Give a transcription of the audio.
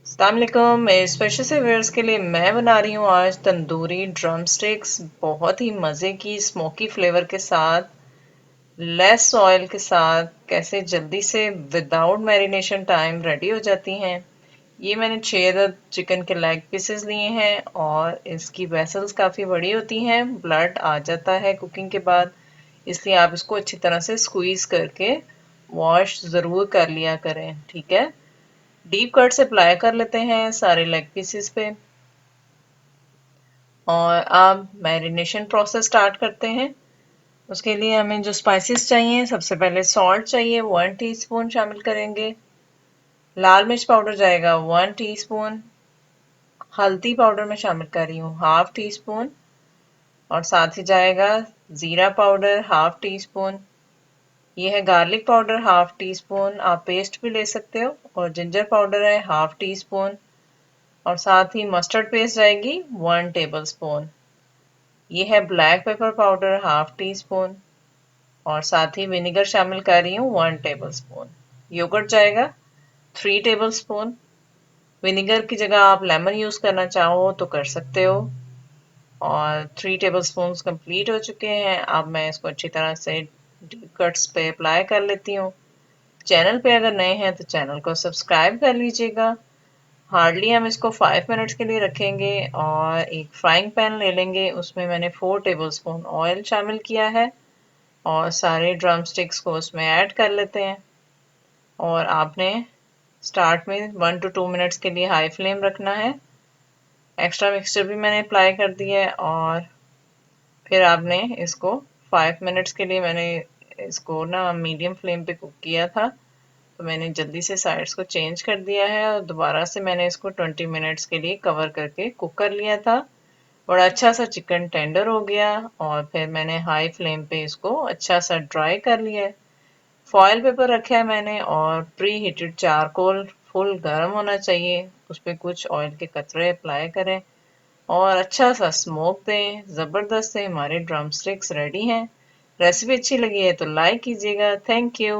अस्सलाम वालेकुम। मेरे स्पेशल से व्यूअर्स के लिए मैं बना रही हूँ आज तंदूरी ड्रम स्टिक्स, बहुत ही मज़े की स्मोकी फ्लेवर के साथ, लेस ऑयल के साथ कैसे जल्दी से विदाउट मैरिनेशन टाइम रेडी हो जाती हैं। ये मैंने 6 अदद चिकन के लेग पीसेस लिए हैं और इसकी वेसल्स काफ़ी बड़ी होती हैं, ब्लड आ जाता है कुकिंग के बाद, इसलिए आप इसको अच्छी तरह से स्क्वीज़ करके वॉश ज़रूर कर लिया करें, ठीक है। डीप कट से अप्लाई कर लेते हैं सारे लेग पीसेस पे और अब मैरिनेशन प्रोसेस स्टार्ट करते हैं। उसके लिए हमें जो स्पाइसेस चाहिए, सबसे पहले सॉल्ट चाहिए 1 टीस्पून शामिल करेंगे। लाल मिर्च पाउडर जाएगा 1 टीस्पून। हल्दी पाउडर मैं शामिल कर रही हूँ हाफ टी स्पून और साथ ही जाएगा ज़ीरा पाउडर हाफ टी स्पून। ये है garlic powder half tea spoon, आप पेस्ट भी ले सकते हो, और जिंजर पाउडर है हाफ टी स्पून और साथ ही मस्टर्ड पेस्ट जाएगी 1 टेबल स्पून। ये है black pepper powder half tea spoon और साथ ही विनेगर शामिल कर रही हूँ 1 टेबल स्पून। योगर्ट जाएगा 3 टेबल स्पून। विनेगर की जगह आप लेमन यूज़ करना चाहो तो कर सकते हो। और 3 टेबल स्पून कंप्लीट हो चुके हैं। अब मैं इसको अच्छी तरह से डीप कट्स पे अप्लाई कर लेती हूँ। चैनल पे अगर नए हैं तो चैनल को सब्सक्राइब कर लीजिएगा। हार्डली हम इसको 5 मिनट्स के लिए रखेंगे और एक फ्राइंग पैन ले लेंगे, उसमें मैंने 4 टेबलस्पून ऑयल शामिल किया है और सारे ड्रम स्टिक्स को उसमें ऐड कर लेते हैं। और आपने स्टार्ट में 1 to 2 मिनट्स के लिए हाई फ्लेम रखना है। एक्स्ट्रा मिक्सचर भी मैंने अप्लाई कर दिया है और फिर आपने इसको 5 मिनट्स के लिए मैंने इसको ना मीडियम फ्लेम पे कुक किया था, तो मैंने जल्दी से साइड्स को चेंज कर दिया है और दोबारा से मैंने इसको 20 मिनट्स के लिए कवर करके कुक कर लिया था। बड़ा अच्छा सा चिकन टेंडर हो गया और फिर मैंने हाई फ्लेम पे इसको अच्छा सा ड्राई कर लिया है। फॉयल पेपर रखा है मैंने और प्री हीटेड चारकोल फुल गर्म होना चाहिए, उस पर कुछ ऑयल के कतरे अप्लाई करें और अच्छा सा स्मोक दें। ज़बरदस्त से हमारे ड्रम स्टिक्स रेडी हैं। रेसिपी अच्छी लगी है तो लाइक कीजिएगा। Thank you.